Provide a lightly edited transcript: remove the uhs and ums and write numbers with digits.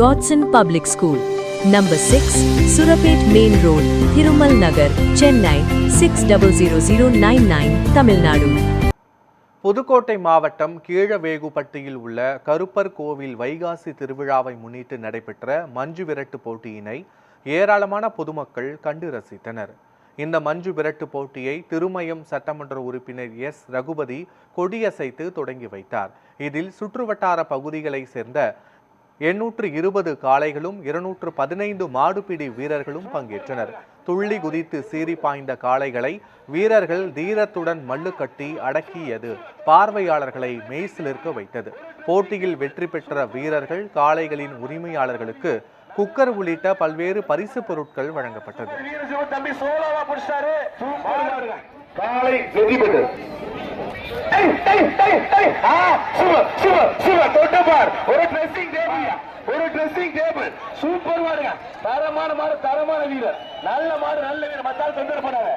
Godson Public School, Number 6, Surapet Main Road, Thirumal Nagar, Chennai 600099, Tamil Nadu. Pudukkottai மாவட்டம் கீழவேகுப்பட்டியில் உள்ள கருப்பர் கோவில் வைகாசி திருவிழாவை முன்னிட்டு நடைபெற்ற மஞ்சு விரட்டு போட்டியினை ஏராளமான பொதுமக்கள் கண்டு ரசித்தனர். இந்த மஞ்சு விரட்டு போட்டியை திருமயம் சட்டமன்ற உறுப்பினர் எஸ். ரகுபதி கொடியசைத்து தொடங்கி வைத்தார். இதில் சுற்றுவட்டார பகுதிகளை சேர்ந்த 820 காளைகளும் 215 மாடுபிடி வீரர்களும் பங்கேற்றனர். துள்ளி குதித்து சீறி பாய்ந்த காளைகளை வீரர்கள் தீரத்துடன் மல்லு கட்டி அடக்கியது பார்வையாளர்களை மெய்சிலிர்க்க வைத்தது. போட்டியில் வெற்றி பெற்ற வீரர்கள் காளைகளின் உரிமையாளர்களுக்கு குக்கர் உள்ளிட்ட பல்வேறு பரிசு பொருட்கள் வழங்கப்பட்டது. ஒரு ட்ரெஸ்ஸிங் டேபிள் சூப்பர் மாடுங்க. தரமான மாடு, தரமான வீரர், நல்ல மாடு, நல்ல வீரர். மத்தால் தொந்தரவு பண்ணாத.